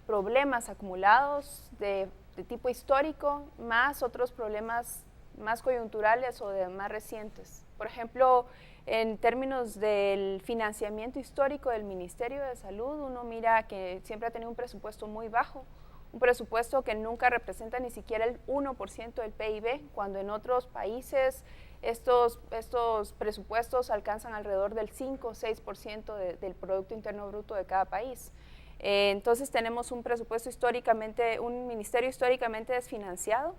Problemas acumulados de tipo histórico, más otros problemas más coyunturales o de más recientes. Por ejemplo, en términos del financiamiento histórico del Ministerio de Salud, uno mira que siempre ha tenido un presupuesto muy bajo, un presupuesto que nunca representa ni siquiera el 1% del PIB, cuando en otros países estos presupuestos alcanzan alrededor del 5 o 6% del Producto Interno Bruto de cada país. Entonces tenemos un presupuesto un ministerio históricamente desfinanciado,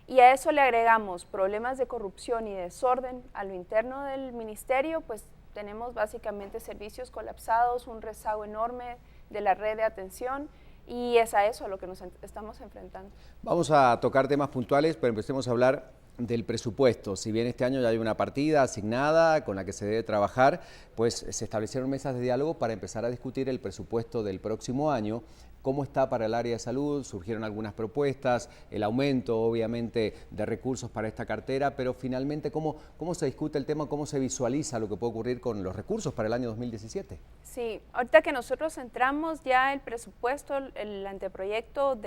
y a eso le agregamos problemas de corrupción y desorden a lo interno del ministerio, pues tenemos básicamente servicios colapsados, un rezago enorme de la red de atención, y es a eso a lo que nos estamos enfrentando. Vamos a tocar temas puntuales, pero empecemos a hablar del presupuesto. Si bien este año ya hay una partida asignada con la que se debe trabajar, pues se establecieron mesas de diálogo para empezar a discutir el presupuesto del próximo año. ¿Cómo está para el área de salud? Surgieron algunas propuestas, el aumento obviamente de recursos para esta cartera, pero finalmente ¿cómo se discute el tema? ¿Cómo se visualiza lo que puede ocurrir con los recursos para el año 2017? Sí, ahorita que nosotros entramos ya el presupuesto, el anteproyecto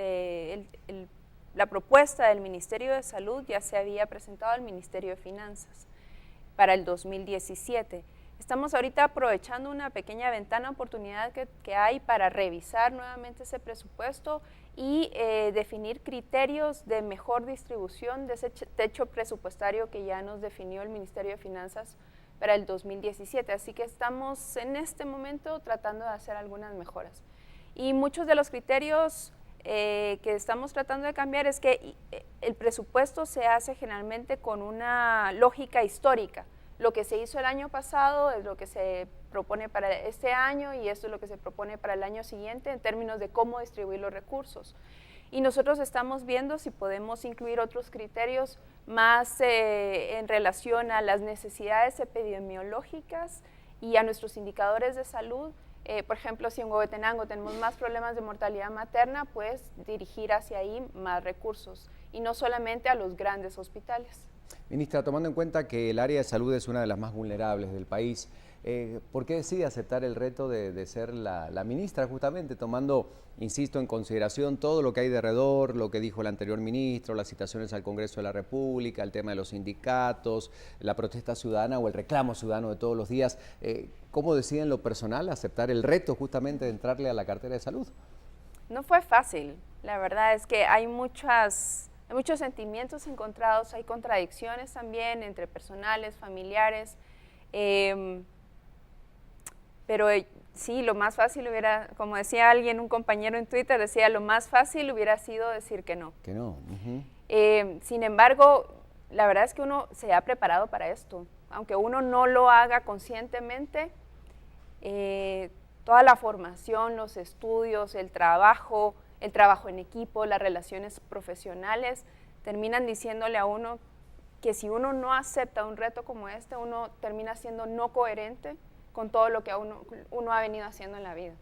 la propuesta del Ministerio de Salud ya se había presentado al Ministerio de Finanzas para el 2017. Estamos ahorita aprovechando una pequeña ventana de oportunidad que hay para revisar nuevamente ese presupuesto y definir criterios de mejor distribución de ese techo presupuestario que ya nos definió el Ministerio de Finanzas para el 2017. Así que estamos en este momento tratando de hacer algunas mejoras. Y muchos de los criterios que estamos tratando de cambiar es que el presupuesto se hace generalmente con una lógica histórica. Lo que se hizo el año pasado es lo que se propone para este año, y esto es lo que se propone para el año siguiente en términos de cómo distribuir los recursos. Y nosotros estamos viendo si podemos incluir otros criterios más en relación a las necesidades epidemiológicas y a nuestros indicadores de salud. Por ejemplo, si en Huehuetenango tenemos más problemas de mortalidad materna, pues dirigir hacia ahí más recursos y no solamente a los grandes hospitales. Ministra, tomando en cuenta que el área de salud es una de las más vulnerables del país, ¿por qué decide aceptar el reto de ser la ministra, justamente tomando, insisto, en consideración todo lo que hay de alrededor, lo que dijo el anterior ministro, las citaciones al Congreso de la República, el tema de los sindicatos, la protesta ciudadana o el reclamo ciudadano de todos los días? ¿Cómo decide en lo personal aceptar el reto justamente de entrarle a la cartera de salud? No fue fácil, la verdad es que hay muchos sentimientos encontrados, hay contradicciones también entre personales, familiares, pero sí, lo más fácil hubiera, como decía alguien, un compañero en Twitter decía, lo más fácil hubiera sido decir que no. Que no. Sin embargo, la verdad es que uno se ha preparado para esto, aunque uno no lo haga conscientemente. Toda la formación, los estudios, el trabajo en equipo, las relaciones profesionales, terminan diciéndole a uno que si uno no acepta un reto como este, uno termina siendo no coherente con todo lo que uno ha venido haciendo en la vida.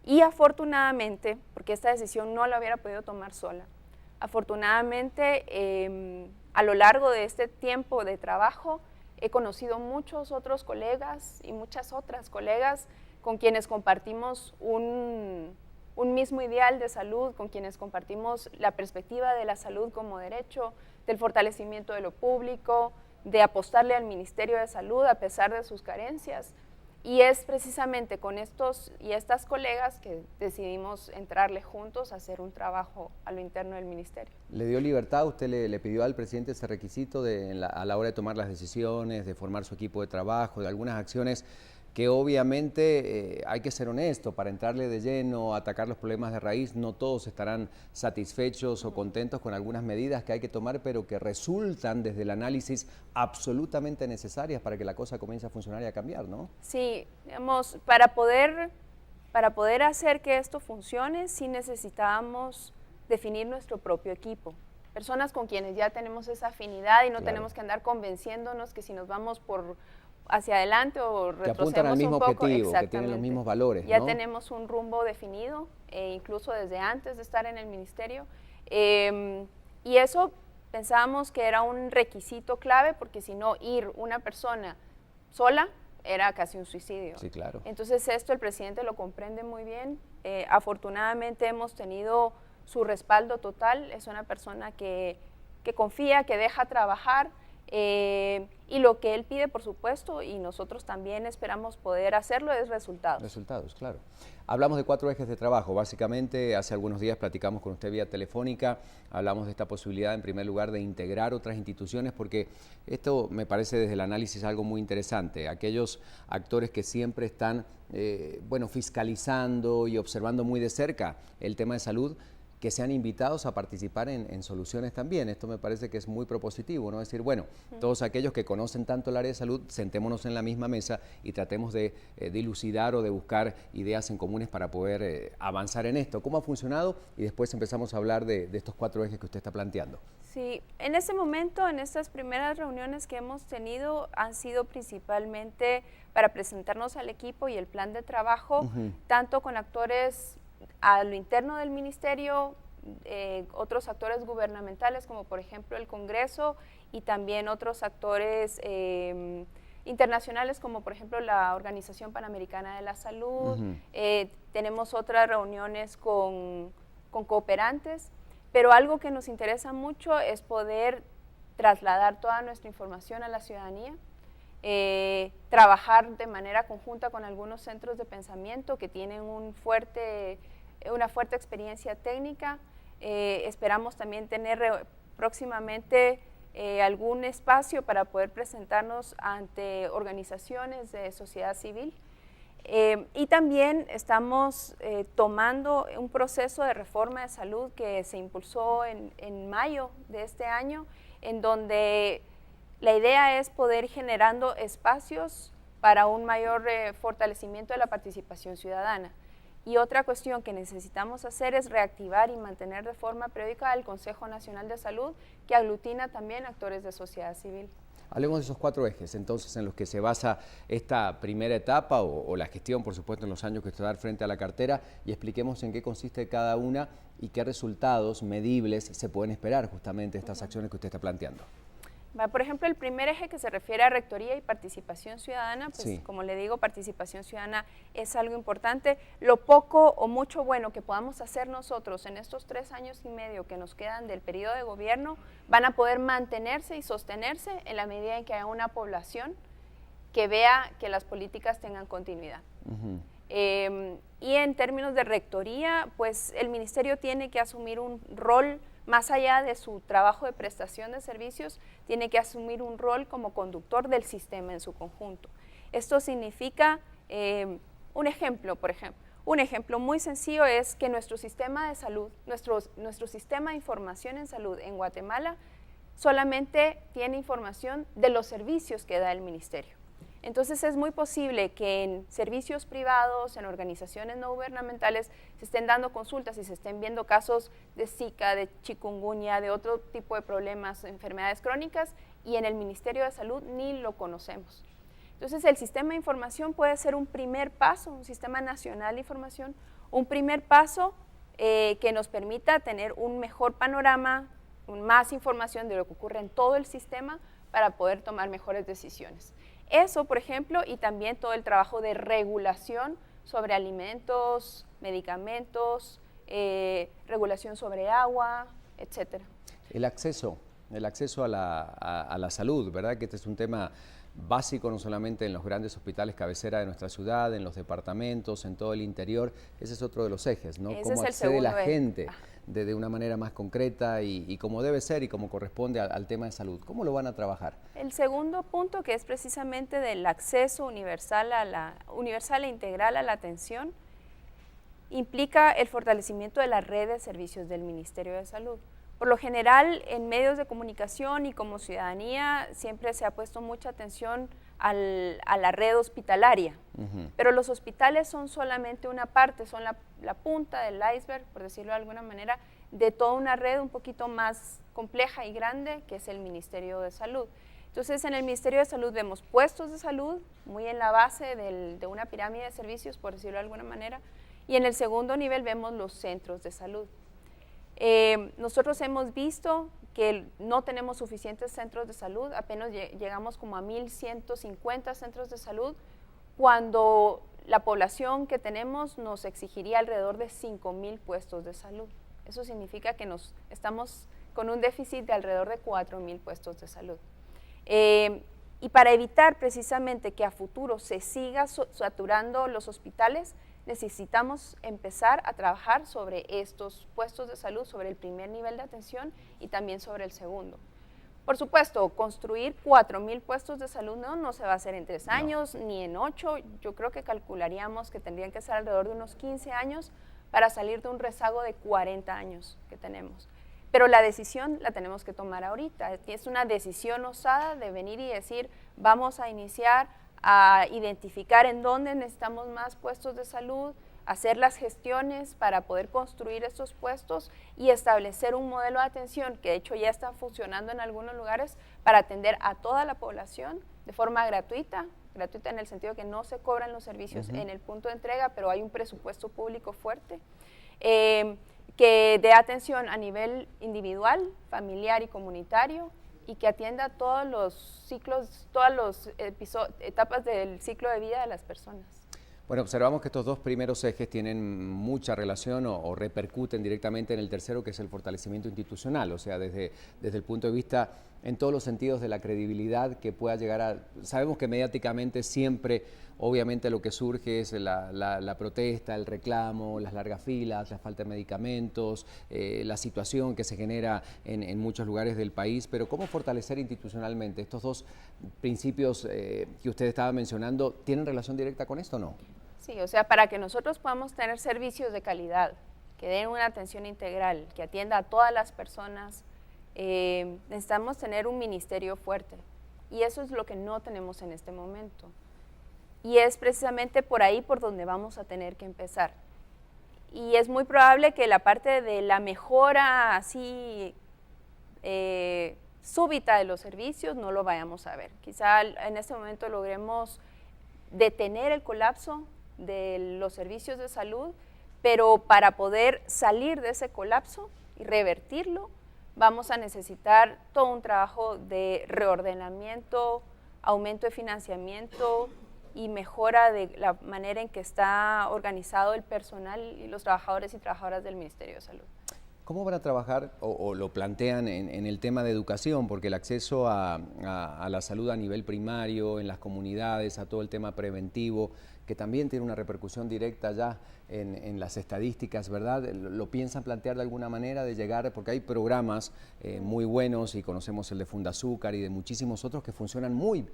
Y afortunadamente, porque esta decisión no la hubiera podido tomar sola, afortunadamente a lo largo de este tiempo de trabajo he conocido muchos otros colegas y muchas otras colegas con quienes compartimos un mismo ideal de salud, con quienes compartimos la perspectiva de la salud como derecho, del fortalecimiento de lo público, de apostarle al Ministerio de Salud a pesar de sus carencias. Y es precisamente con estos y estas colegas que decidimos entrarle juntos a hacer un trabajo a lo interno del ministerio. ¿Le dio libertad? ¿Usted le pidió al presidente ese requisito a la hora de tomar las decisiones, de formar su equipo de trabajo, de algunas acciones que obviamente hay que ser honesto, para entrarle de lleno, atacar los problemas de raíz, no todos estarán satisfechos o contentos con algunas medidas que hay que tomar, pero que resultan desde el análisis absolutamente necesarias para que la cosa comience a funcionar y a cambiar, ¿no? Sí, digamos, para poder hacer que esto funcione, sí necesitábamos definir nuestro propio equipo. Personas con quienes ya tenemos esa afinidad y no tenemos que andar convenciéndonos que si nos vamos hacia adelante o retrocedemos un poco. Que apuntan al mismo objetivo, que tienen los mismos valores, ya ¿no? tenemos un rumbo definido, incluso desde antes de estar en el ministerio, y eso pensábamos que era un requisito clave, porque si no, ir una persona sola era casi un suicidio. Sí, claro. Entonces esto el presidente lo comprende muy bien. Afortunadamente hemos tenido su respaldo total. Es una persona que confía, que deja trabajar, y lo que él pide, por supuesto, y nosotros también esperamos poder hacerlo, es resultados. Resultados, claro. Hablamos de 4 ejes de trabajo. Básicamente, hace algunos días platicamos con usted vía telefónica, hablamos de esta posibilidad, en primer lugar, de integrar otras instituciones, porque esto me parece desde el análisis algo muy interesante. Aquellos actores que siempre están, fiscalizando y observando muy de cerca el tema de salud, que sean invitados a participar en soluciones también. Esto me parece que es muy propositivo, ¿no? Es decir, bueno, todos aquellos que conocen tanto el área de salud, sentémonos en la misma mesa y tratemos de dilucidar o de buscar ideas en comunes para poder avanzar en esto. ¿Cómo ha funcionado? Y después empezamos a hablar de estos 4 ejes que usted está planteando. Sí, en ese momento, en estas primeras reuniones que hemos tenido, han sido principalmente para presentarnos al equipo y el plan de trabajo, tanto con actores a lo interno del ministerio, otros actores gubernamentales como por ejemplo el Congreso y también otros actores internacionales como por ejemplo la Organización Panamericana de la Salud. Tenemos otras reuniones con cooperantes, pero algo que nos interesa mucho es poder trasladar toda nuestra información a la ciudadanía. Trabajar de manera conjunta con algunos centros de pensamiento que tienen una fuerte experiencia técnica. Esperamos también tener próximamente algún espacio para poder presentarnos ante organizaciones de sociedad civil. Y también estamos tomando un proceso de reforma de salud que se impulsó en mayo de este año, en donde la idea es poder ir generando espacios para un mayor fortalecimiento de la participación ciudadana. Y otra cuestión que necesitamos hacer es reactivar y mantener de forma periódica el Consejo Nacional de Salud, que aglutina también actores de sociedad civil. Hablemos de esos 4 ejes, entonces, en los que se basa esta primera etapa o la gestión, por supuesto, en los años que usted va a dar frente a la cartera, y expliquemos en qué consiste cada una y qué resultados medibles se pueden esperar justamente de estas acciones que usted está planteando. Por ejemplo, el primer eje que se refiere a rectoría y participación ciudadana, pues sí, como le digo, participación ciudadana es algo importante. Lo poco o mucho bueno que podamos hacer nosotros en estos 3 años y medio que nos quedan del periodo de gobierno van a poder mantenerse y sostenerse en la medida en que haya una población que vea que las políticas tengan continuidad. Y en términos de rectoría, pues el ministerio tiene que asumir un rol más allá de su trabajo de prestación de servicios, tiene que asumir un rol como conductor del sistema en su conjunto. Esto significa, un ejemplo muy sencillo es que nuestro sistema de salud, nuestro sistema de información en salud en Guatemala solamente tiene información de los servicios que da el ministerio. Entonces es muy posible que en servicios privados, en organizaciones no gubernamentales, se estén dando consultas y se estén viendo casos de Zika, de chikungunya, de otro tipo de problemas, enfermedades crónicas, y en el Ministerio de Salud ni lo conocemos. Entonces el sistema de información puede ser un primer paso, un sistema nacional de información, un primer paso que nos permita tener un mejor panorama, más información de lo que ocurre en todo el sistema para poder tomar mejores decisiones. Eso, por ejemplo, y también todo el trabajo de regulación sobre alimentos, medicamentos, regulación sobre agua, etcétera. El acceso a la salud, ¿verdad? Que este es un tema básico no solamente en los grandes hospitales cabecera de nuestra ciudad, en los departamentos, en todo el interior. Ese es otro de los ejes, ¿no? Cómo accede la gente de una manera más concreta y como debe ser y como corresponde al tema de salud. ¿Cómo lo van a trabajar? El segundo punto, que es precisamente del acceso universal e integral a la atención, implica el fortalecimiento de la red de servicios del Ministerio de Salud. Por lo general, en medios de comunicación y como ciudadanía, siempre se ha puesto mucha atención a la red hospitalaria, pero los hospitales son solamente una parte, son la punta del iceberg, por decirlo de alguna manera, de toda una red un poquito más compleja y grande, que es el Ministerio de Salud. Entonces, en el Ministerio de Salud vemos puestos de salud, muy en la base de una pirámide de servicios, por decirlo de alguna manera, y en el segundo nivel vemos los centros de salud. Nosotros hemos visto que no tenemos suficientes centros de salud, apenas llegamos como a 1.150 centros de salud, cuando la población que tenemos nos exigiría alrededor de 5,000 puestos de salud. Eso significa que estamos con un déficit de alrededor de 4,000 puestos de salud. Y para evitar precisamente que a futuro se siga saturando los hospitales, necesitamos empezar a trabajar sobre estos puestos de salud, sobre el primer nivel de atención y también sobre el segundo. Por supuesto, construir 4,000 puestos de salud no se va a hacer en 3 años, ni en 8. Yo creo que calcularíamos que tendrían que ser alrededor de unos 15 años para salir de un rezago de 40 años que tenemos. Pero la decisión la tenemos que tomar ahorita. Es una decisión osada de venir y decir, vamos a iniciar a identificar en dónde necesitamos más puestos de salud, hacer las gestiones para poder construir estos puestos y establecer un modelo de atención que de hecho ya está funcionando en algunos lugares para atender a toda la población de forma gratuita en el sentido que no se cobran los servicios en el punto de entrega, pero hay un presupuesto público fuerte, que dé atención a nivel individual, familiar y comunitario, y que atienda todos los ciclos, todas las etapas del ciclo de vida de las personas. Bueno, observamos que estos dos primeros ejes tienen mucha relación o repercuten directamente en el tercero, que es el fortalecimiento institucional, o sea, desde el punto de vista, en todos los sentidos, de la credibilidad que pueda llegar a... Sabemos que mediáticamente siempre, obviamente, lo que surge es la protesta, el reclamo, las largas filas, la falta de medicamentos, la situación que se genera en muchos lugares del país, pero ¿cómo fortalecer institucionalmente? ¿Estos dos principios que usted estaba mencionando tienen relación directa con esto o no? Sí, o sea, para que nosotros podamos tener servicios de calidad, que den una atención integral, que atienda a todas las personas, necesitamos tener un ministerio fuerte. Y eso es lo que no tenemos en este momento. Y es precisamente por ahí por donde vamos a tener que empezar. Y es muy probable que la parte de la mejora así súbita de los servicios no lo vayamos a ver. Quizá en este momento logremos detener el colapso de los servicios de salud, pero para poder salir de ese colapso y revertirlo, vamos a necesitar todo un trabajo de reordenamiento, aumento de financiamiento y mejora de la manera en que está organizado el personal y los trabajadores y trabajadoras del Ministerio de Salud. ¿Cómo van a trabajar o lo plantean en el tema de educación? Porque el acceso a la salud a nivel primario, en las comunidades, a todo el tema preventivo, que también tiene una repercusión directa ya en las estadísticas, ¿verdad? ¿Lo piensan plantear de alguna manera de llegar? Porque hay programas muy buenos y conocemos el de Fundazúcar y de muchísimos otros que funcionan muy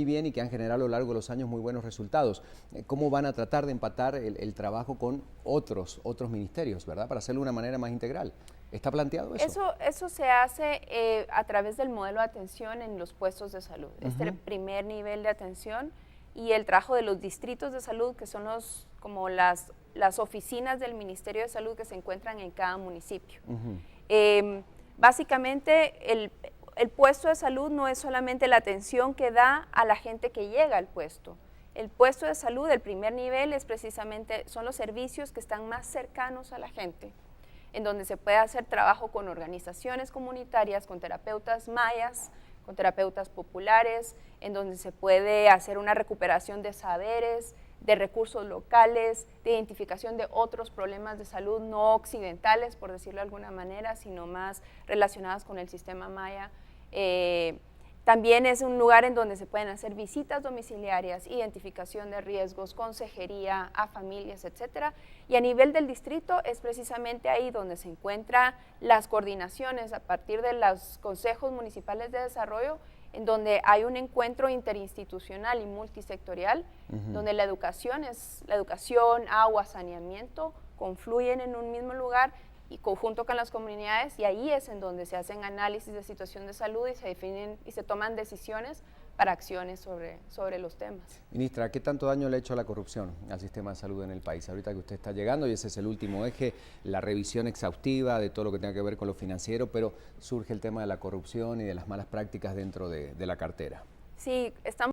bien y que han generado a lo largo de los años muy buenos resultados. ¿Cómo van a tratar de empatar el trabajo con otros ministerios, ¿verdad? Para hacerlo de una manera más integral. ¿Está planteado eso? Eso se hace a través del modelo de atención en los puestos de salud. Este es el primer nivel de atención y el trabajo de los distritos de salud, que son como las oficinas del Ministerio de Salud que se encuentran en cada municipio. Básicamente, el puesto de salud no es solamente la atención que da a la gente que llega al puesto. El puesto de salud, el primer nivel, son los servicios que están más cercanos a la gente, en donde se puede hacer trabajo con organizaciones comunitarias, con terapeutas mayas, con terapeutas populares, en donde se puede hacer una recuperación de saberes, de recursos locales, de identificación de otros problemas de salud no occidentales, por decirlo de alguna manera, sino más relacionados con el sistema maya. También es un lugar en donde se pueden hacer visitas domiciliarias, identificación de riesgos, consejería a familias, etcétera. Y a nivel del distrito es precisamente ahí donde se encuentran las coordinaciones a partir de los consejos municipales de desarrollo, en donde hay un encuentro interinstitucional y multisectorial, donde la educación, agua, saneamiento, confluyen en un mismo lugar y conjunto con las comunidades, y ahí es en donde se hacen análisis de situación de salud y se definen y se toman decisiones para acciones sobre los temas. Ministra, ¿qué tanto daño le ha hecho la corrupción al sistema de salud en el país? Ahorita que usted está llegando, y ese es el último eje, la revisión exhaustiva de todo lo que tenga que ver con lo financiero, pero surge el tema de la corrupción y de las malas prácticas dentro de la cartera. Sí, estamos